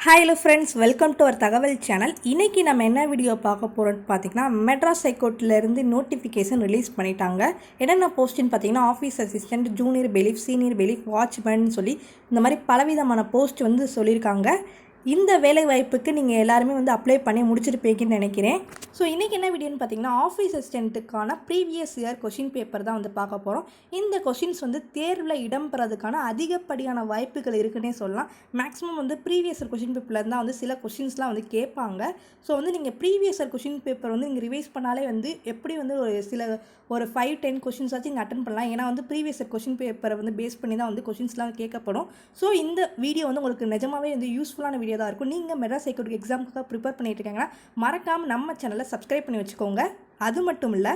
Hello friends, welcome to our தகவல் channel. இன்றைக்கி நம்ம என்ன வீடியோ பார்க்க போகிறோம்னு பார்த்தீங்கன்னா, மெட்ராஸ் ஹைகோர்ட்லேருந்து நோட்டிஃபிகேஷன் ரிலீஸ் பண்ணிட்டாங்க. என்னென்ன போஸ்ட்டுன்னு பார்த்தீங்கன்னா, office assistant, junior bailiff, senior bailiff, watchman சொல்லி இந்த மாதிரி பலவிதமான போஸ்ட் சொல்லியிருக்காங்க. இந்த வேலை வாய்ப்புக்கு நீங்கள் எல்லாருமே அப்ளை பண்ணி முடிச்சிருப்பீங்கன்னு நினைக்கிறேன். ஸோ இன்றைக்கி என்ன வீடியோன்னு பார்த்தீங்கன்னா, ஆஃபீஸ் அசிஸ்டண்ட்டுக்கான ப்ரீவியஸ் இயர் கொஷின் பேப்பர் தான் பார்க்க போகிறோம். இந்த கொஷின்ஸ் தேர்வில் இடம்பெறதுக்கான அதிகப்படியான வாய்ப்புகள் இருக்குன்னே சொல்லலாம். மேக்ஸிமம் ப்ரீவியஸ் இயர் கொஷின் பேப்பரில் தான் சில கொஷின்ஸ்லாம் கேட்பாங்க. ஸோ நீங்கள் ப்ரீவியஸ் இயர் கொஷின் பேப்பர் நீங்கள் ரிவைஸ் பண்ணாலே எப்படி ஒரு 5-10 கொஷின்ஸ் ஆச்சு நீங்கள் அட்டன் பண்ணலாம். ஏன்னா ப்ரீவியஸ் இயர் கொஷின் பேப்பரை பேஸ் பண்ணி தான் கொஷின்ஸ்லாம் கேட்கப்படும். ஸோ இந்த வீடியோ உங்களுக்கு நிஜமாகவே யூஸ்ஃபுல்லான வீடியோ தான் இருக்கும். நீங்கள் மெட்ராஸ் ஹைகோர்ட் எக்ஸாமுக்காக ப்ரிப்பேர் பண்ணிட்டு இருக்காங்கன்னா மறக்காமல் நம்ம சேனலை சப்ஸ்கிரைப் பண்ணி வச்சுக்கோங்க. அது மட்டும் இல்லை,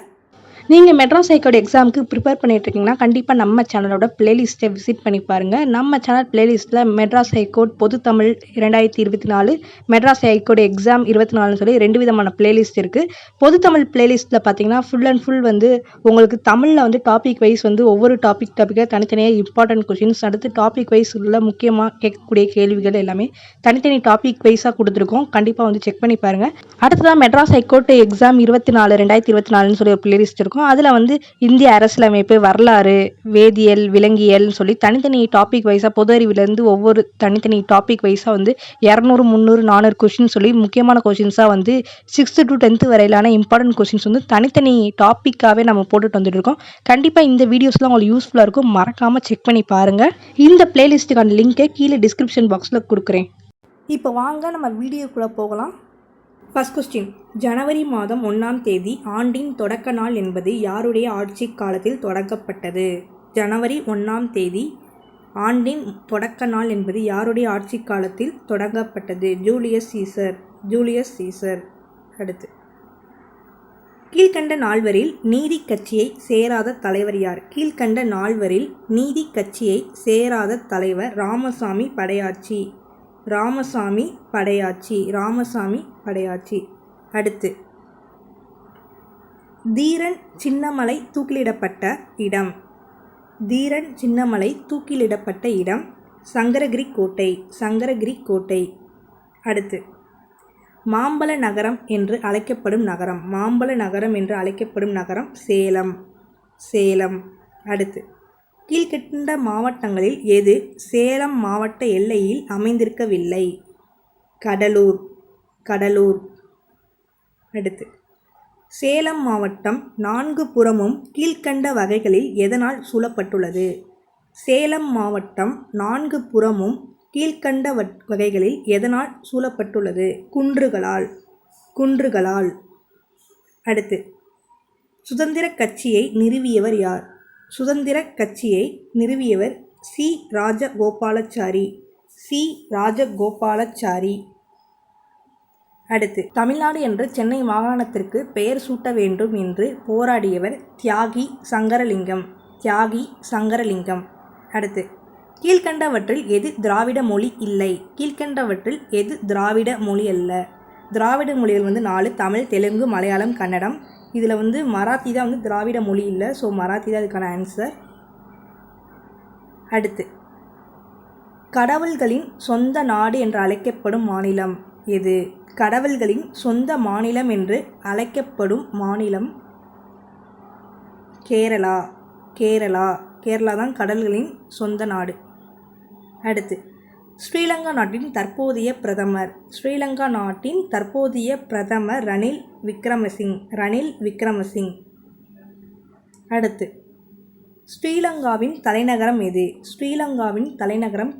நீங்கள் மெட்ராஸ் ஹைகோர்ட் எக்ஸாமுக்கு ப்ரிப்பேர் பண்ணிட்டு இருக்கீங்கன்னா கண்டிப்பாக நம்ம சேனலோட பிளேலிஸ்ட்டை விசிட் பண்ணி பாருங்கள். நம்ம சேனல் பிளேலிஸ்ட்டில் மெட்ராஸ் ஹைகோர்ட் பொது தமிழ் 2024, மெட்ராஸ் ஹைகோர்ட் எக்ஸாம் 24 சொல்லி 2 விதமான பிளேலிஸ்ட் இருக்குது. பொது தமிழ் பிளேலிஸ்ட்டில் பார்த்தீங்கன்னா ஃபுல் அண்ட் ஃபுல் உங்களுக்கு தமிழில் டாபிக் வைஸ் ஒவ்வொரு டாப்பிக்காக தனித்தனியாக இம்பார்ட்டன்ட் கொஷின்ஸ், அடுத்து டாபிக் வைஸ் உள்ள முக்கியமாக கேட்கக்கூடிய கேள்விகள் எல்லாமே தனித்தனி டாபிக் வைஸாக கொடுத்துருக்கோம். கண்டிப்பாக செக் பண்ணி பாருங்கள். அடுத்ததான் மெட்ராஸ் ஹைகோர்ட் எக்ஸாம் 24 2024 சொல்லி ஒரு பிளேலிஸ்ட் இருக்கும். அதில் இந்திய அரசியலமைப்பு, வரலாறு, வேதியியல், விலங்கியல்னு சொல்லி தனித்தனி டாபிக் வைஸாக பொது அறிவிலேருந்து ஒவ்வொரு தனித்தனி டாபிக் வைஸாக 200, 300, 400 கொஷின் சொல்லி முக்கியமான கொஷின்ஸாக 6th to 10th வரையிலான இம்பார்ட்டன்ட் கொஷின்ஸ் தனித்தனி டாப்பிக்காகவே நம்ம போட்டுட்டு வந்துட்டு இருக்கோம். கண்டிப்பாக இந்த வீடியோஸ்லாம் உங்களுக்கு யூஸ்ஃபுல்லாக இருக்கும். மறக்காமல் செக் பண்ணி பாருங்கள். இந்த பிளேலிஸ்ட்டுக்கான லிங்கை கீழே டிஸ்கிரிப்ஷன் பாக்ஸில் கொடுக்குறேன். இப்போ வாங்க நம்ம வீடியோக்குள்ளே போகலாம். ஃபர்ஸ்ட் கொஸ்டின், ஜனவரி மாதம் 1ஆம் தேதி ஆண்டின் தொடக்க நாள் என்பது யாருடைய ஆட்சி காலத்தில் தொடங்கப்பட்டது? ஜனவரி 1ஆம் தேதி ஆண்டின் தொடக்க நாள் என்பது யாருடைய ஆட்சி காலத்தில் தொடங்கப்பட்டது? Julius Caesar. அடுத்து, கீழ்கண்ட நால்வரில் நீதி கட்சியை சேராத தலைவர் யார்? கீழ்கண்ட நால்வரில் நீதி கட்சியை சேராத தலைவர் ராமசாமி படையாச்சி. அடுத்து, தீரன் சின்னமலை தூக்கிலிடப்பட்ட இடம் சங்கரகிரி கோட்டை. அடுத்து, மாம்பழ நகரம் என்று அழைக்கப்படும் நகரம் சேலம். அடுத்து, கீழ்கண்ட மாவட்டங்களில் எது சேலம் மாவட்ட எல்லையில் அமைந்திருக்கவில்லை? கடலூர். அடுத்து, சேலம் மாவட்டம் 4 புறமும் கீழ்கண்ட வகைகளில் எதனால் சூழப்பட்டுள்ளது? சேலம் மாவட்டம் 4 புறமும் கீழ்கண்ட வகைகளில் எதனால் சூழப்பட்டுள்ளது? குன்றுகளால். அடுத்து, சுதந்திர கட்சியை நிறுவியவர் யார்? சுதந்திர கட்சியை நிறுவியவர் சி. ராஜகோபாலாச்சாரி. அடுத்து, தமிழ்நாடு என்று சென்னை மாகாணத்திற்கு பெயர் சூட்ட வேண்டும் என்று போராடியவர் தியாகி சங்கரலிங்கம். அடுத்து, கீழ்கண்டவற்றில் எது திராவிட மொழி இல்லை? கீழ்கண்டவற்றில் எது திராவிட மொழி அல்ல? திராவிட மொழிகள் 4: தமிழ், தெலுங்கு, மலையாளம், கன்னடம். இதில் மராத்தி தான் திராவிட மொழி இல்லை. ஸோ மராத்தி தான் இதுக்கான ஆன்சர். அடுத்து, கடவுள்களின் சொந்த நாடு என்று அழைக்கப்படும் மாநிலம் எது? கடவுள்களின் சொந்த மாநிலம் என்று அழைக்கப்படும் மாநிலம் கேரளா தான் கடல்களின் சொந்த நாடு. அடுத்து, ஸ்ரீலங்கா நாட்டின் தற்போதைய பிரதமர் ரணில் விக்ரமசிங். அடுத்து, ஸ்ரீலங்காவின் தலைநகரம் எது? ஸ்ரீலங்காவின் தலைநகரம்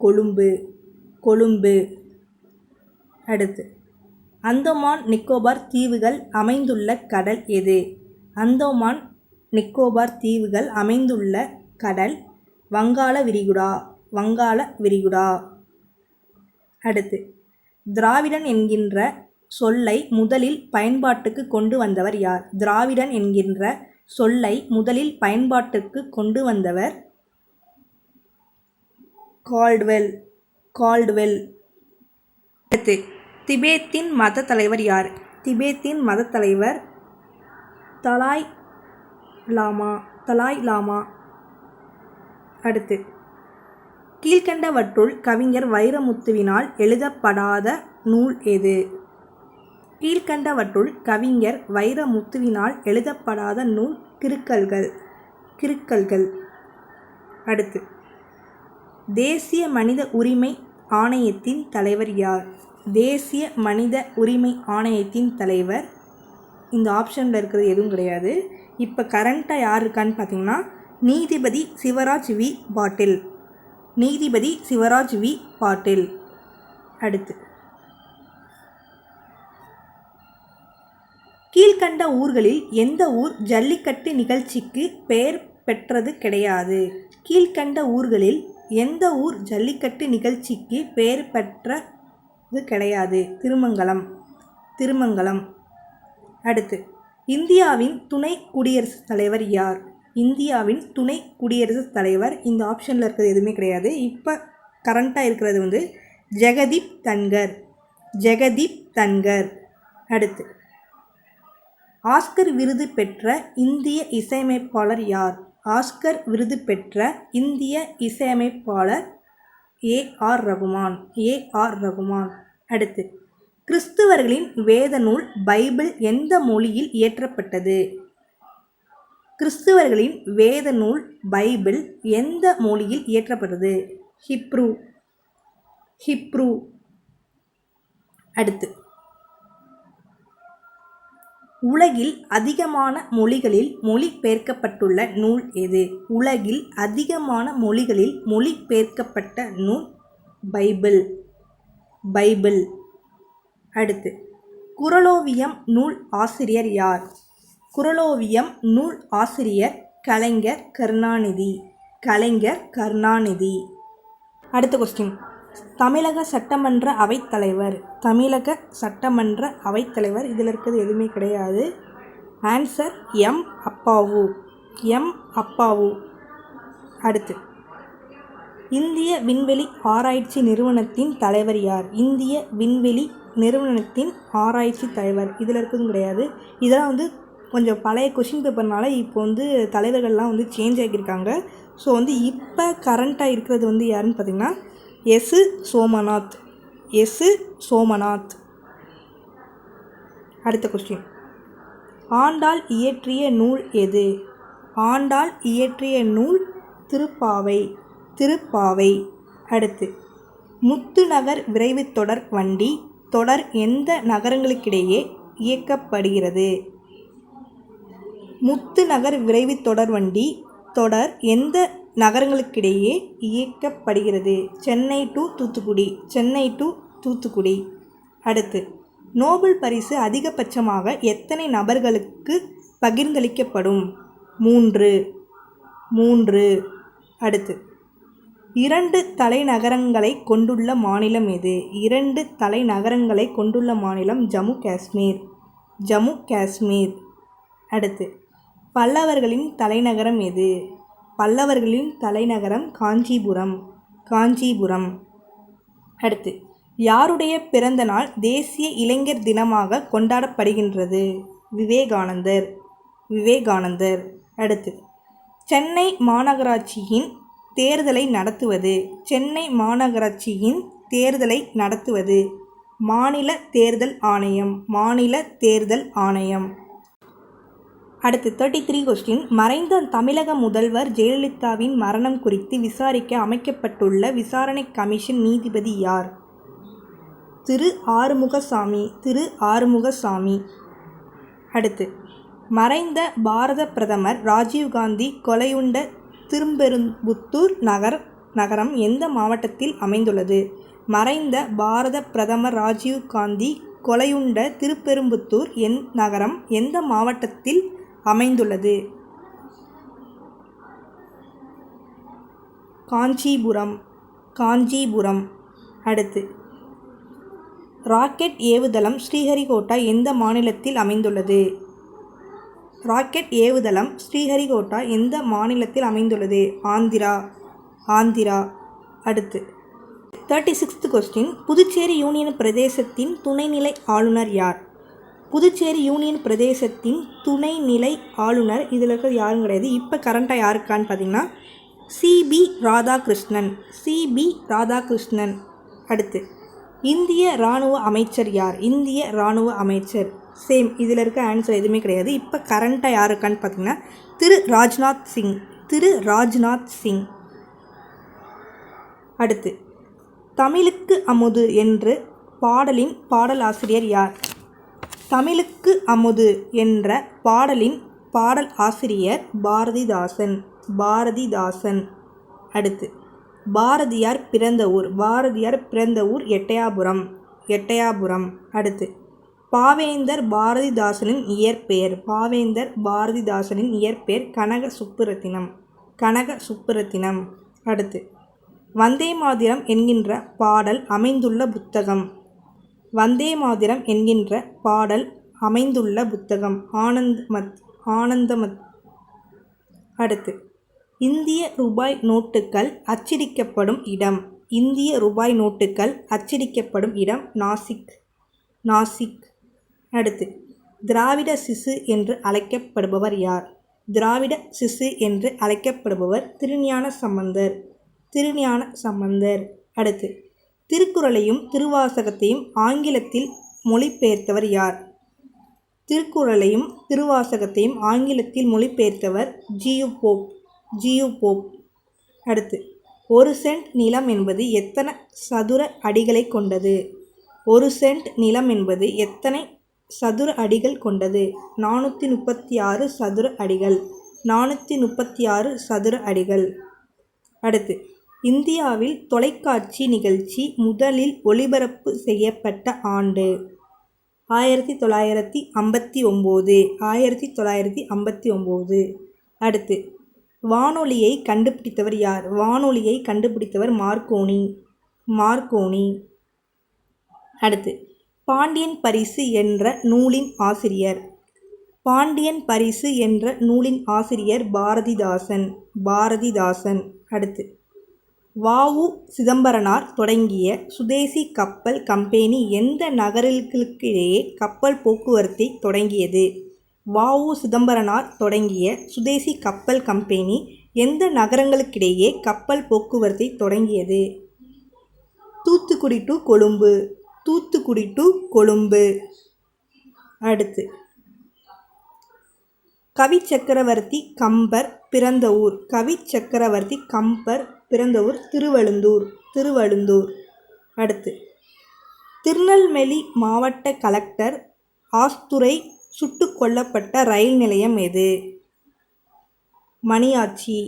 கொழும்பு. அடுத்து, அந்தமான் நிக்கோபார் தீவுகள் அமைந்துள்ள கடல் எது? அந்தமான் நிக்கோபார் தீவுகள் அமைந்துள்ள கடல் வங்காள விரிகுடா. அடுத்து, திராவிடன் என்கின்ற சொல்லை முதலில் பயன்பாட்டுக்கு கொண்டு வந்தவர் யார்? திராவிடன் என்கின்ற சொல்லை முதலில் பயன்பாட்டுக்கு கொண்டு வந்தவர் கால்டுவெல். அடுத்து, திபேத்தின் மத தலைவர் யார்? திபேத்தின் மத தலைவர் தலாய் லாமா. அடுத்து, கீழ்கண்டவற்றுள் கவிஞர் வைரமுத்துவினால் எழுதப்படாத நூல் எது? கீழ்கண்டவற்றுள் கவிஞர் வைரமுத்துவினால் எழுதப்படாத நூல் கிறுக்கல்கள். அடுத்து, தேசிய மனித உரிமை ஆணையத்தின் தலைவர் யார்? தேசிய மனித உரிமை ஆணையத்தின் தலைவர் இந்த ஆப்ஷனில் இருக்கிறது எதுவும் கிடையாது. இப்போ கரண்ட்டாக யார் இருக்கான்னு பார்த்தீங்கன்னா நீதிபதி சிவராஜ் வி பாட்டில். அடுத்து, கீழ்கண்ட ஊர்களில் எந்த ஊர் ஜல்லிக்கட்டு நிகழ்ச்சிக்கு பெயர் பெற்றது கிடையாது? கீழ்கண்ட ஊர்களில் எந்த ஊர் ஜல்லிக்கட்டு நிகழ்ச்சிக்கு பெயர் பெற்றது கிடையாது? திருமங்கலம். அடுத்து, இந்தியாவின் துணை குடியரசுத் தலைவர் யார்? இந்தியாவின் துணை குடியரசுத் தலைவர் இந்த ஆப்ஷனில் இருக்கிறது எதுவுமே கிடையாது. இப்போ கரண்ட்டாக இருக்கிறது ஜெகதீப் தன்கர். அடுத்து, ஆஸ்கர் விருது பெற்ற இந்திய இசையமைப்பாளர் யார்? ஆஸ்கர் விருது பெற்ற இந்திய இசையமைப்பாளர் ஏ.ஆர். ரகுமான். அடுத்து, கிறிஸ்துவர்களின் வேத நூல் பைபிள் எந்த மொழியில் இயற்றப்பட்டது? கிறிஸ்துவர்களின் வேத நூல் பைபிள் எந்த மொழியில் இயற்றப்பட்டது? ஹிப்ரு. அடுத்து, உலகில் அதிகமான மொழிகளில் மொழிபெயர்க்கப்பட்டுள்ள நூல் எது? உலகில் அதிகமான மொழிகளில் மொழிபெயர்க்கப்பட்ட நூல் பைபிள். அடுத்து, குறளோவியம் நூல் ஆசிரியர் யார்? குறளோவியம் நூல் ஆசிரியர் கலைஞர் கருணாநிதி. அடுத்த கொஸ்டின், தமிழக சட்டமன்ற அவைத்தலைவர். இதில் இருக்கிறது எதுவுமே கிடையாது. Answer M. அப்பாவு. அடுத்து, இந்திய விண்வெளி ஆராய்ச்சி நிறுவனத்தின் தலைவர் யார்? இந்திய விண்வெளி நிறுவனத்தின் ஆராய்ச்சி தலைவர் இதில் இருக்கிறதும் கிடையாது. இதெல்லாம் கொஞ்சம் பழைய கொஷின் பேப்பர்னால இப்போ தலைவர்கள்லாம் சேஞ்ச் ஆகியிருக்காங்க. ஸோ இப்போ கரண்ட்டாக இருக்கிறது யாருன்னு பார்த்தீங்கன்னா எஸ். சோமநாத். அடுத்த கொஸ்டின், ஆண்டாள் இயற்றிய நூல் எது? ஆண்டாள் இயற்றிய நூல் திருப்பாவை. அடுத்து, முத்துநகர் விரைவு தொடர் வண்டி தொடர் எந்த நகரங்களுக்கிடையே இயக்கப்படுகிறது? முத்துநகர் விரைவு தொடர் வண்டி தொடர் எந்த நகரங்களுக்கிடையே இயக்கப்படுகிறது? சென்னை டு தூத்துக்குடி. அடுத்து, நோபல் பரிசு அதிகபட்சமாக எத்தனை நபர்களுக்கு பகிர்ந்தளிக்கப்படும்? 3. அடுத்து, 2 தலைநகரங்களை கொண்டுள்ள மாநிலம் எது? 2 தலைநகரங்களை கொண்டுள்ள மாநிலம் ஜம்மு காஷ்மீர். அடுத்து, பல்லவர்களின் தலைநகரம் எது? பல்லவர்களின் தலைநகரம் காஞ்சிபுரம். அடுத்து, யாருடைய பிறந்த நாள் தேசிய இளைஞர் தினமாக கொண்டாடப்படுகின்றது? விவேகானந்தர். அடுத்து, சென்னை மாநகராட்சியின் தேர்தலை நடத்துவது மாநில தேர்தல் ஆணையம். அடுத்து 33 கொஸ்டின், மறைந்த தமிழக முதல்வர் ஜெயலலிதாவின் மரணம் குறித்து விசாரிக்க அமைக்கப்பட்டுள்ள விசாரணை கமிஷன் நீதிபதி யார்? திரு ஆறுமுகசாமி. அடுத்து, மறைந்த பாரத பிரதமர் ராஜீவ்காந்தி கொலையுண்ட திருப்பெரும்புத்தூர் நகரம் எந்த மாவட்டத்தில் அமைந்துள்ளது? மறைந்த பாரத பிரதமர் ராஜீவ்காந்தி கொலையுண்ட திருப்பெரும்புத்தூர் நகரம் எந்த மாவட்டத்தில் அமைந்துள்ளது? காஞ்சிபுரம். அடுத்து, ராக்கெட் ஏவுதளம் ஸ்ரீஹரிகோட்டா எந்த மாநிலத்தில் அமைந்துள்ளது? ஆந்திரா. அடுத்து, 36th கொஸ்டின், புதுச்சேரி யூனியன் பிரதேசத்தின் துணைநிலை ஆளுநர் யார்? புதுச்சேரி யூனியன் பிரதேசத்தின் துணைநிலை ஆளுநர் இதில் இருக்கிறது யாரும் கிடையாது. இப்போ கரண்ட்டாக யாருக்கான்னு பார்த்தீங்கன்னா சிபி ராதாகிருஷ்ணன். சிபி ராதாகிருஷ்ணன். அடுத்து இந்திய இராணுவ அமைச்சர் யார்? இந்திய இராணுவ அமைச்சர் சேம். இதில் இருக்க ஆன்சர் எதுவுமே கிடையாது. இப்போ கரண்ட்டாக யார் இருக்கான்னு பார்த்தீங்கன்னா திரு ராஜ்நாத் சிங். திரு ராஜ்நாத் சிங். அடுத்து தமிழுக்கு அமுது என்று பாடலின் பாடலாசிரியர் யார்? தமிழுக்கு அமுது என்ற பாடலின் பாடல் ஆசிரியர் பாரதிதாசன். பாரதிதாசன். அடுத்து பாரதியார் பிறந்த ஊர். பாரதியார் பிறந்த ஊர் எட்டயாபுரம். எட்டயாபுரம். அடுத்து பாவேந்தர் பாரதிதாசனின் இயற்பெயர். பாவேந்தர் பாரதிதாசனின் இயற்பெயர் கனக சுப்புரத்தினம். கனக சுப்புரத்தினம். அடுத்து வந்தே மாதரம் என்கின்ற பாடல் அமைந்துள்ள புத்தகம். வந்தே மாதரம் என்கின்ற பாடல் அமைந்துள்ள புத்தகம் ஆனந்தமத். அடுத்து இந்திய ரூபாய் நோட்டுகள் அச்சடிக்கப்படும் இடம். இந்திய ரூபாய் நோட்டுகள் அச்சடிக்கப்படும் இடம் நாசிக். நாசிக். அடுத்து திராவிட சிசு என்று அழைக்கப்படுபவர் யார்? திராவிட சிசு என்று அழைக்கப்படுபவர் திருஞான சம்பந்தர். திருஞான சம்பந்தர். அடுத்து திருக்குறளையும் திருவாசகத்தையும் ஆங்கிலத்தில் மொழிபெயர்த்தவர் யார்? திருக்குறளையும் திருவாசகத்தையும் ஆங்கிலத்தில் மொழிபெயர்த்தவர் ஜியு போப். GU Pope. அடுத்து ஒரு சென்ட் நிலம் என்பது எத்தனை சதுர அடிகளை கொண்டது? ஒரு சென்ட் நிலம் என்பது எத்தனை சதுர அடிகள் கொண்டது? 436 சதுர அடிகள். 436 சதுர அடிகள். அடுத்து இந்தியாவில் தொலைக்காட்சி நிகழ்ச்சி முதலில் ஒளிபரப்பு செய்யப்பட்ட ஆண்டு? 1959. 1959. அடுத்து வானொலியை கண்டுபிடித்தவர் யார்? வானொலியை கண்டுபிடித்தவர் மார்க்கோனி. மார்க்கோனி. அடுத்து பாண்டியன் பரிசு என்ற நூலின் ஆசிரியர். பாண்டியன் பரிசு என்ற நூலின் ஆசிரியர் பாரதிதாசன். பாரதிதாசன். அடுத்து வ.உ. சிதம்பரனார் தொடங்கிய சுதேசி கப்பல் கம்பெனி எந்த நகரங்களுக்கிடையே கப்பல் போக்குவரத்தை தொடங்கியது? வ.உ. சிதம்பரனார் தொடங்கிய சுதேசி கப்பல் கம்பெனி எந்த நகரங்களுக்கிடையே கப்பல் போக்குவரத்தை தொடங்கியது? தூத்துக்குடி டு கொழும்பு. தூத்துக்குடி டு கொழும்பு. அடுத்து கவி சக்கரவர்த்தி கம்பர் பிறந்த ஊர். கவி சக்கரவர்த்தி கம்பர் பிறந்த ஊர் திருவழுந்தூர். திருவழுந்தூர். அடுத்து திருநெல்வேலி மாவட்ட கலெக்டர் ஆஸ்துரை சுட்டுக் கொல்லப்பட்ட ரயில் நிலையம் எது? மணியாச்சி.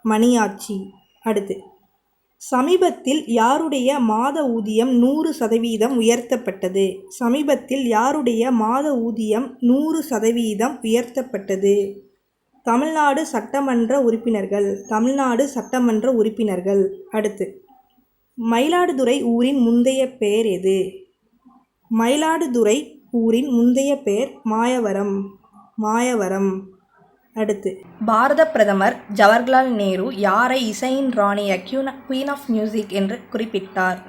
மணியாச்சி. அடுத்து சமீபத்தில் யாருடைய மாத ஊதியம் 100% உயர்த்தப்பட்டது? சமீபத்தில் யாருடைய மாத ஊதியம் 100% உயர்த்தப்பட்டது? தமிழ்நாடு சட்டமன்ற உறுப்பினர்கள். தமிழ்நாடு சட்டமன்ற உறுப்பினர்கள். அடுத்து மயிலாடுதுறை ஊரின் முந்தைய பெயர் எது? மயிலாடுதுறை ஊரின் முந்தைய பெயர் மாயவரம். மாயவரம். அடுத்து பாரத பிரதமர் ஜவஹர்லால் நேரு யாரை இசையின் ராணிய குயின் ஆஃப் மியூசிக் என்று குறிப்பிட்டார்?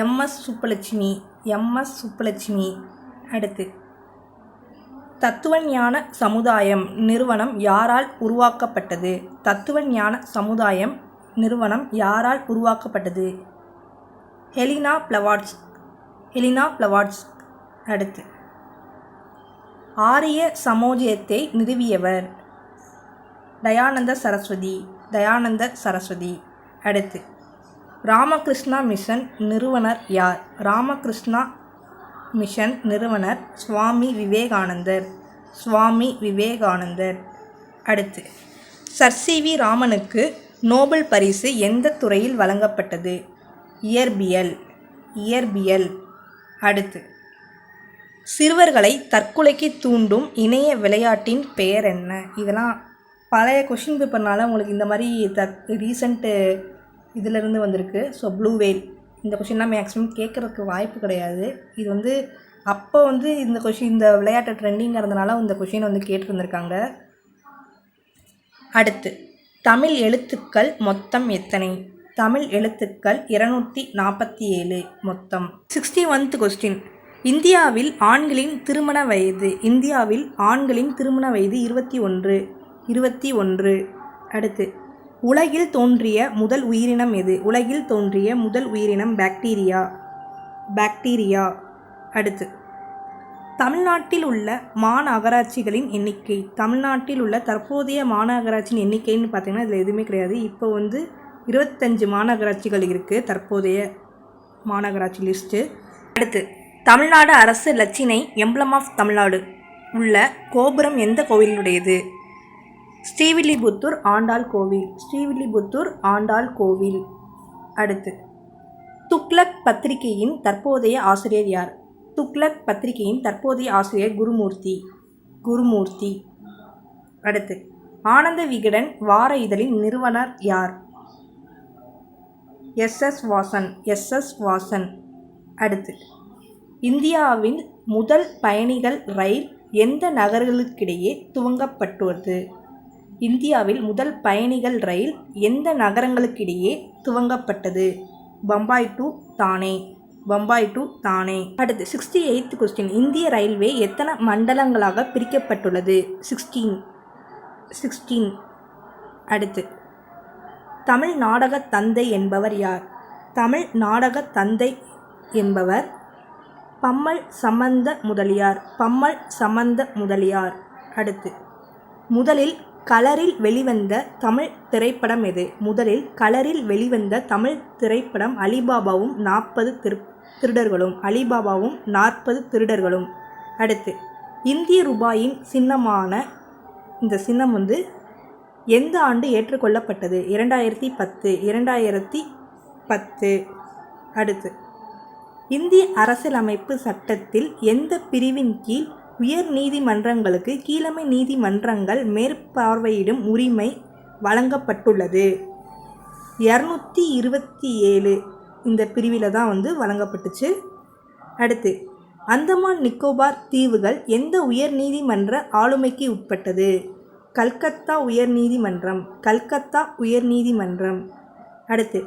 எம்.எஸ். சுப்புலட்சுமி. எம்.எஸ். சுப்புலட்சுமி. அடுத்து தத்துவஞான சமுதாயம் நிறுவனம் யாரால் உருவாக்கப்பட்டது? தத்துவஞான சமுதாயம் நிறுவனம் யாரால் உருவாக்கப்பட்டது? Helena Blavatsky. Helena Blavatsky. அடுத்து ஆரிய சமோஜயத்தை நிறுவியவர்? தயானந்த சரஸ்வதி. தயானந்த சரஸ்வதி. அடுத்து ராமகிருஷ்ணா மிஷன் நிறுவனர் யார்? ராமகிருஷ்ணா மிஷன் நிறுவனர் சுவாமி விவேகானந்தர். சுவாமி விவேகானந்தர். அடுத்து சர் சி.வி. ராமனுக்கு நோபல் பரிசு எந்த துறையில் வழங்கப்பட்டது? இயற்பியல். இயற்பியல். அடுத்து சிறுவர்களை தற்கொலைக்கு தூண்டும் இணைய விளையாட்டின் பெயர் என்ன? இதெல்லாம் பழைய கொஷின் பேப்பர்னால உங்களுக்கு இந்த மாதிரி ரீசண்ட்டு இதிலிருந்து வந்திருக்கு. ஸோ ப்ளூ வேல் இந்த கொஷின்லாம் மேக்ஸிமம் கேட்குறதுக்கு வாய்ப்பு கிடையாது. இது அப்போ இந்த கொஷின் இந்த விளையாட்டு ட்ரெண்டிங்காக இருந்தனால இந்த கொஷின் கேட்டிருந்திருக்காங்க. அடுத்து தமிழ் எழுத்துக்கள் மொத்தம் எத்தனை? தமிழ் எழுத்துக்கள் 247 மொத்தம். 61th question. இந்தியாவில் ஆண்களின் திருமண வயது. இந்தியாவில் ஆண்களின் திருமண வயது 21. அடுத்து உலகில் தோன்றிய முதல் உயிரினம் எது? உலகில் தோன்றிய முதல் உயிரினம் பாக்டீரியா. அடுத்து, தமிழ்நாட்டில் உள்ள மாநகராட்சிகளின் எண்ணிக்கை. தமிழ்நாட்டில் உள்ள தற்போதைய மாநகராட்சியின் எண்ணிக்கைன்னு பார்த்திங்கன்னா இதில் எதுவுமே கிடையாது. இப்போ வந்து 25 மாநகராட்சிகள் இருக்குது தற்போதைய மாநகராட்சி லிஸ்ட்டு. அடுத்து, தமிழ்நாடு அரசு லட்சினை எம்ப்ளம் ஆஃப் தமிழ்நாடு உள்ள கோபுரம் எந்த கோவிலுடையது? ஸ்ரீவில்லிபுத்தூர் ஆண்டாள் கோவில். அடுத்து, துக்ளக் பத்திரிகையின் தற்போதைய ஆசிரியர் யார்? துக்ளக் பத்திரிகையின் தற்போதைய ஆசிரியர் குருமூர்த்தி. அடுத்து, ஆனந்த விகடன் வார இதழின் நிறுவனர் யார்? எஸ்.எஸ். வாசன். அடுத்து, இந்தியாவின் முதல் பயணிகள் ரயில் எந்த நகரங்களுக்கிடையே துவங்கப்பட்டது? இந்தியாவில் முதல் பயணிகள் ரயில் எந்த நகரங்களுக்கிடையே துவங்கப்பட்டது? பம்பாய் டு தானே. அடுத்து, 68th கொஸ்டின். இந்திய ரயில்வே எத்தனை மண்டலங்களாக பிரிக்கப்பட்டுள்ளது? 16. அடுத்து, தமிழ் நாடகத் தந்தை என்பவர் யார்? தமிழ் நாடகத் தந்தை என்பவர் பம்மல் சம்பந்த முதலியார். அடுத்து, முதலில் கலரில் வெளிவந்த தமிழ் திரைப்படம் எது? முதலில் கலரில் வெளிவந்த தமிழ் திரைப்படம் அலிபாபாவும் 40 திருடர்களும். அடுத்து, இந்திய ரூபாயின் சின்னமான இந்த சின்னம் வந்து எந்த ஆண்டு ஏற்றுக்கொள்ளப்பட்டது? 2010. அடுத்து, இந்திய அரசியலமைப்பு சட்டத்தில் எந்த பிரிவின் கீழ் உயர் நீதிமன்றங்களுக்கு கீழமை நீதிமன்றங்கள் மேற்பார்வையிடும் உரிமை வழங்கப்பட்டுள்ளது? 227 இந்த பிரிவில் தான் வந்து வழங்கப்பட்டுச்சு. அடுத்து, அந்தமான் நிக்கோபார் தீவுகள் எந்த உயர் நீதிமன்ற ஆளுமைக்கு உட்பட்டது? கல்கத்தா உயர்நீதிமன்றம். அடுத்து,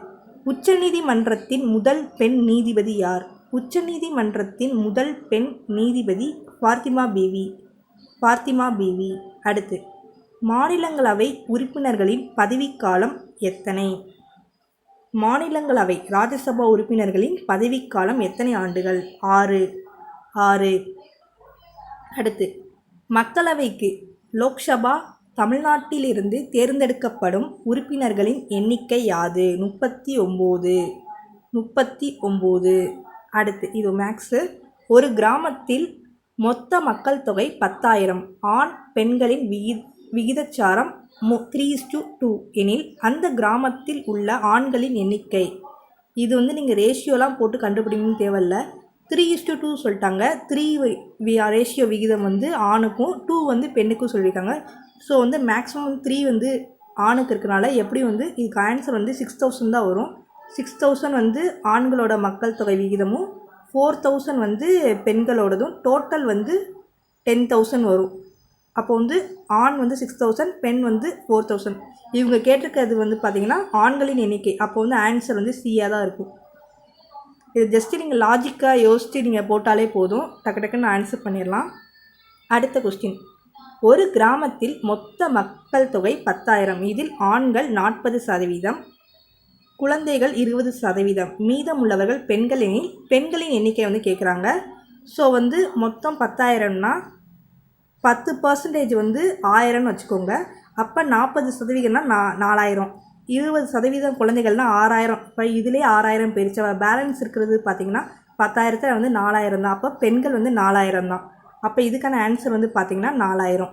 உச்சநீதிமன்றத்தின் முதல் பெண் நீதிபதி யார்? உச்சநீதிமன்றத்தின் முதல் பெண் நீதிபதி ஃபாத்திமா பீவி. அடுத்து, மாநிலங்களவை உறுப்பினர்களின் பதவிக்காலம் எத்தனை? மாநிலங்களவை ராஜ்யசபா உறுப்பினர்களின் பதவிக்காலம் எத்தனை ஆண்டுகள்? 6. அடுத்து, மக்களவைக்கு லோக்சபா தமிழ்நாட்டிலிருந்து தேர்ந்தெடுக்கப்படும் உறுப்பினர்களின் எண்ணிக்கை யாது? 39. அடுத்து, இது மேக்ஸு. ஒரு கிராமத்தில் மொத்த மக்கள் தொகை 10,000. ஆண் பெண்களின் விகிதச்சாரம் 3:2 எனில் அந்த கிராமத்தில் உள்ள ஆண்களின் எண்ணிக்கை. இது வந்து நீங்கள் ரேஷியோலாம் போட்டு கண்டுபிடிக்கணும்னு தேவையில்ல. 3:2 சொல்லிட்டாங்க. 3 ரேஷியோ விகிதம் வந்து ஆணுக்கும், 2 வந்து பெண்ணுக்கும் சொல்லியிருக்காங்க. ஸோ வந்து மேக்ஸிமம் 3 வந்து ஆணுக்கு இருக்கனால எப்படி வந்து இதுக்கு ஆன்சர் வந்து 6,000 தான் வரும். 6,000 வந்து ஆண்களோட மக்கள் தொகை விகிதமும் 4,000 வந்து பெண்களோடதும் டோட்டல் வந்து 10,000 வரும். அப்போ வந்து ஆண் வந்து 6,000, பெண் வந்து 4,000. இவங்க கேட்டிருக்கிறது வந்து பார்த்திங்கன்னா ஆண்களின் எண்ணிக்கை. அப்போ வந்து ஆன்சர் வந்து சியாக தான் இருக்கும். இது ஜஸ்ட்டு நீங்கள் லாஜிக்காக யோசித்து நீங்கள் போட்டாலே போதும், டக்குன்னு ஆன்சர் பண்ணிடலாம். அடுத்த கொஸ்டின். ஒரு கிராமத்தில் மொத்த மக்கள் தொகை 10,000. இதில் ஆண்கள் 40%, குழந்தைகள் 20%, மீதமுள்ளவர்கள் பெண்கள் எனில் பெண்களின் எண்ணிக்கை வந்து கேட்குறாங்க. ஸோ வந்து மொத்தம் 10,000னா 10% வந்து 1000ன்னு வச்சுக்கோங்க. அப்போ 40%னா 4,000. 20% குழந்தைகள்னால் 6,000. இப்போ இதிலே 6,000 போயிடுச்சு. பேலன்ஸ் இருக்கிறது பார்த்திங்கன்னா 10,000 வந்து 4,000 தான். அப்போ பெண்கள் வந்து 4,000 தான். அப்போ இதுக்கான ஆன்சர் வந்து பார்த்திங்கன்னா 4,000.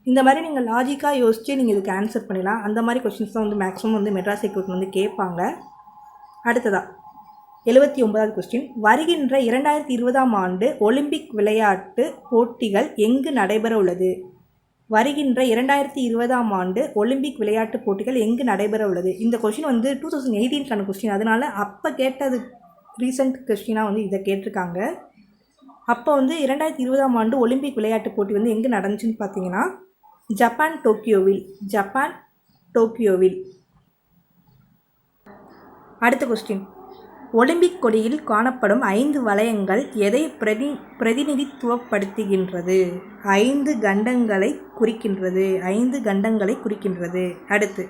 இந்த மாதிரி நீங்கள் லாஜிக்காக யோசித்து நீங்கள் இதுக்கு ஆன்சர் பண்ணிடலாம். அந்த மாதிரி கொஸ்டின்ஸ் தான் வந்து மேக்ஸிமம் வந்து மெட்ராஸ் ஹைகோர்ட் வந்து கேட்பாங்க. அடுத்ததாக 79வது கொஸ்டின். வருகின்ற 2020ஆம் ஆண்டு ஒலிம்பிக் விளையாட்டு போட்டிகள் எங்கு நடைபெற உள்ளது? வருகின்ற 2020ஆம் ஆண்டு ஒலிம்பிக் விளையாட்டு போட்டிகள் எங்கு நடைபெற உள்ளது? இந்த கொஸ்டின் வந்து 2018க்கான கொஸ்டின். அதனால் அப்போ கேட்டது ரீசெண்ட் கொஸ்டினாக வந்து இதை கேட்டிருக்காங்க. அப்போ வந்து 2020ஆம் ஆண்டு ஒலிம்பிக் விளையாட்டு போட்டி வந்து எங்கே நடந்துச்சுன்னு பார்த்தீங்கன்னா ஜப்பான் டோக்கியோவில். அடுத்த கொஸ்டின். ஒலிம்பிக் கொடியில் காணப்படும் 5 வளையங்கள் எதை பிரதிநிதித்துவப்படுத்துகின்றது? 5 கண்டங்களை குறிக்கின்றது. அடுத்து,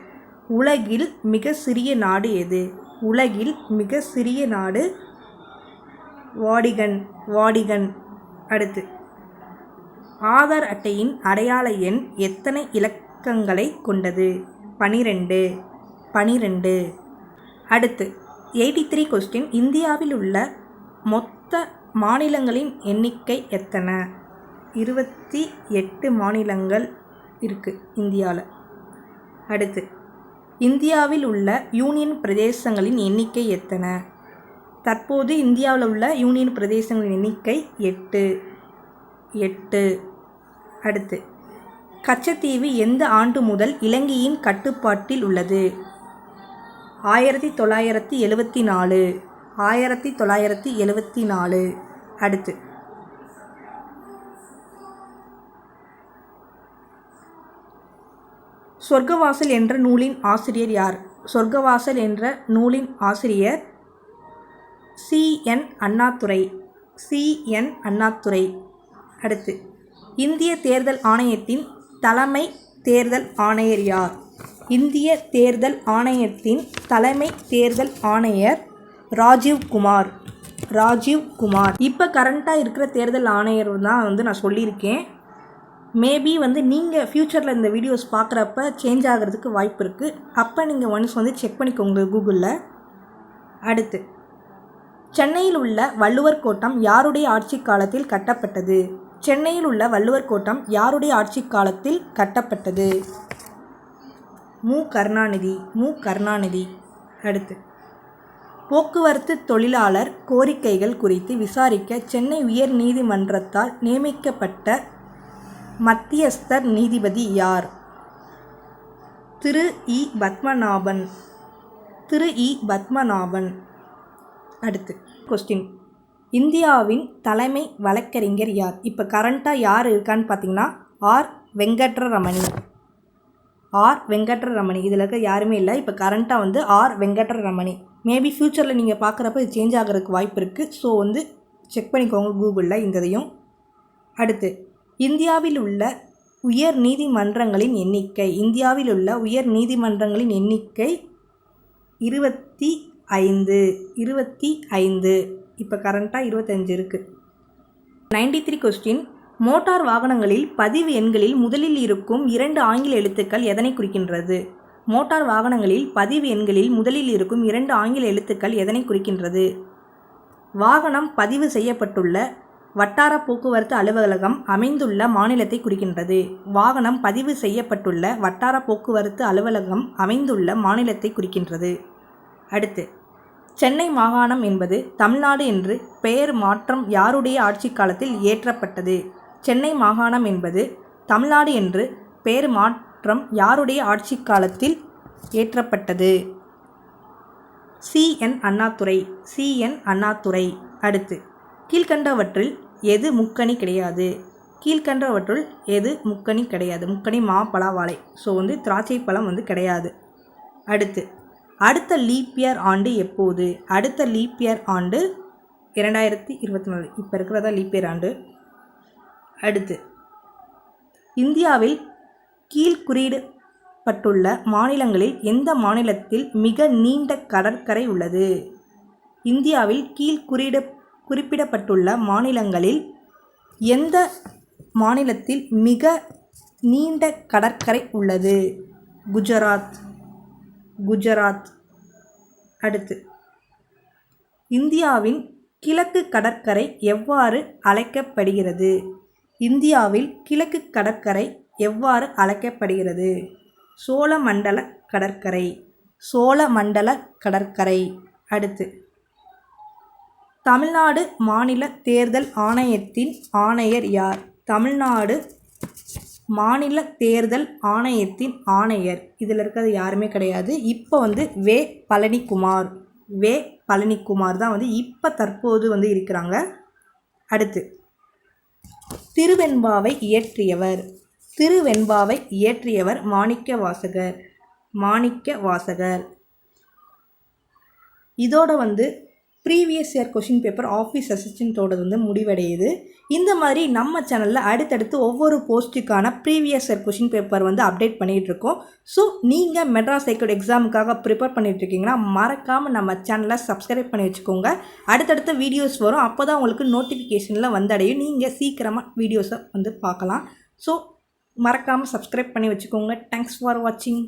உலகில் மிக சிறிய நாடு எது? உலகில் மிக சிறிய நாடு வாடிகன். அடுத்து, ஆதார் அட்டையின் அடையாள எண் எத்தனை இலக்கங்களை கொண்டது? 12. அடுத்து 83 கொஸ்டின். இந்தியாவில் உள்ள மொத்த மாநிலங்களின் எண்ணிக்கை எத்தனை? 28 மாநிலங்கள் இருக்குது இந்தியாவில். அடுத்து, இந்தியாவில் உள்ள யூனியன் பிரதேசங்களின் எண்ணிக்கை எத்தனை? தற்போது இந்தியாவில் உள்ள யூனியன் பிரதேசங்களின் எண்ணிக்கை 8. அடுத்து, கச்சத்தீவு எந்த ஆண்டு முதல் இலங்கையின் கட்டுப்பாட்டில் உள்ளது? 1974. அடுத்து, சொர்க்கவாசல் என்ற நூலின் ஆசிரியர் யார்? சொர்க்கவாசல் என்ற நூலின் ஆசிரியர் C.N. அண்ணாதுரை. அடுத்து, இந்திய தேர்தல் ஆணையத்தின் தலைமை தேர்தல் ஆணையர் யார்? இந்திய தேர்தல் ஆணையத்தின் தலைமை தேர்தல் ஆணையர் ராஜீவ்குமார். இப்போ கரண்ட்டாக இருக்கிற தேர்தல் ஆணையர் தான் நான் சொல்லியிருக்கேன். மேபி நீங்கள் ஃப்யூச்சரில் இந்த வீடியோஸ் பார்க்குறப்ப சேஞ்ச் ஆகிறதுக்கு வாய்ப்பு இருக்குது. அப்போ நீங்கள் ஒன்ஸ் செக் பண்ணிக்கோங்க கூகுளில். அடுத்து, சென்னையில் உள்ள வள்ளுவர் கோட்டம் யாருடைய ஆட்சி காலத்தில் கட்டப்பட்டது? சென்னையில் உள்ள வள்ளுவர் கோட்டம் யாருடைய ஆட்சி காலத்தில் கட்டப்பட்டது? மு. கருணாநிதி. அடுத்து, போக்குவரத்து தொழிலாளர் கோரிக்கைகள் குறித்து விசாரிக்க சென்னை உயர் நீதிமன்றத்தால் நியமிக்கப்பட்ட மத்தியஸ்தர் நீதிபதி யார்? திரு இ. பத்மநாபன். அடுத்து கொஸ்டின். இந்தியாவின் தலைமை வழக்கறிஞர் யார்? இப்போ கரண்ட்டாக யார் இருக்கான்னு பார்த்தீங்கன்னா ஆர். வெங்கட்ரமணி. இதில் இருக்க யாருமே இல்லை. இப்போ கரண்ட்டாக ஆர். வெங்கட்ரமணி. மேபி ஃப்யூச்சரில் நீங்கள் பார்க்குறப்ப இது சேஞ்ச் ஆகிறதுக்கு வாய்ப்பு இருக்குது. ஸோ செக் பண்ணிக்கோங்க கூகுளில் இந்ததையும். அடுத்து, இந்தியாவில் உள்ள உயர் நீதிமன்றங்களின் எண்ணிக்கை. 25. இப்போ கரண்ட்டாக 25 இருக்குது. 93 கொஸ்டின். மோட்டார் வாகனங்களில் பதிவு எண்களில் முதலில் இருக்கும் 2 ஆங்கில எழுத்துக்கள் எதனை குறிக்கின்றது? மோட்டார் வாகனங்களில் பதிவு எண்களில் முதலில் இருக்கும் 2 ஆங்கில எழுத்துக்கள் எதனை குறிக்கின்றது? வாகனம் பதிவு செய்யப்பட்டுள்ள வட்டார போக்குவரத்து அலுவலகம் அமைந்துள்ள மாநிலத்தை குறிக்கின்றது. வாகனம் பதிவு செய்யப்பட்டுள்ள வட்டார போக்குவரத்து அலுவலகம் அமைந்துள்ள மாநிலத்தை குறிக்கின்றது. அடுத்து, சென்னை மாகாணம் என்பது தமிழ்நாடு என்று பெயர் மாற்றம் யாருடைய ஆட்சி காலத்தில் இயற்றப்பட்டது? சென்னை மாகாணம் என்பது தமிழ்நாடு என்று பெயர் மாற்றம் யாருடைய ஆட்சி காலத்தில் இயற்றப்பட்டது? C.N. அண்ணாதுரை. அடுத்து, கீழ்கண்டவற்றில் எது முக்கணி கிடையாது? முக்கணி மா, பலா, வாழை. ஸோ திராட்சை பழம் கிடையாது. அடுத்த லீப் இயர் ஆண்டு எப்போது? அடுத்த லீப் இயர் ஆண்டு 2024. இப்போ இருக்கிறதா லீப் இயர் ஆண்டு. அடுத்து, இந்தியாவில் கீழ்குறியிடப்பட்டுள்ள மாநிலங்களில் எந்த மாநிலத்தில் மிக நீண்ட கடற்கரை உள்ளது? இந்தியாவில் குறிப்பிடப்பட்டுள்ள மாநிலங்களில் எந்த மாநிலத்தில் மிக நீண்ட கடற்கரை உள்ளது? குஜராத். அடுத்து, இந்தியாவின் கிழக்கு கடற்கரை எவ்வாறு அழைக்கப்படுகிறது? இந்தியாவில் கிழக்கு கடற்கரை எவ்வாறு அழைக்கப்படுகிறது? சோழமண்டல கடற்கரை. அடுத்து, தமிழ்நாடு மாநில தேர்தல் ஆணையத்தின் ஆணையர் யார்? தமிழ்நாடு மாநில தேர்தல் ஆணையத்தின் ஆணையர் இதில் இருக்கிறது யாருமே கிடையாது. இப்போ வே. பழனிக்குமார் தான் இப்போ தற்போது இருக்கிறாங்க. அடுத்து, திருவெண்பாவை இயற்றியவர் மாணிக்க வாசகர். இதோட previous year question paper office அசிஸ்டண்ட்டோடது வந்து முடிவடையுது. இந்த மாதிரி நம்ம சேனலில் அடுத்தடுத்து ஒவ்வொரு போஸ்ட்டுக்கான ப்ரீவியஸ் இயர் கொஷின் பேப்பர் வந்து அப்டேட் பண்ணிகிட்ருக்கோம். ஸோ நீங்கள் மெட்ராஸ் ஹைகோர்ட் எக்ஸாமுக்காக ப்ரிப்பேர் பண்ணிகிட்ருக்கீங்கன்னா மறக்காமல் நம்ம சேனலை சப்ஸ்கிரைப் பண்ணி வச்சுக்கோங்க. அடுத்தடுத்த வீடியோஸ் வரும், அப்போ தான் உங்களுக்கு நோட்டிஃபிகேஷனில் வந்தடையும். நீங்கள் சீக்கிரமாக வீடியோஸை வந்து பார்க்கலாம். ஸோ மறக்காமல் சப்ஸ்கிரைப் பண்ணி வச்சுக்கோங்க. தேங்க்ஸ் ஃபார் வாட்சிங்.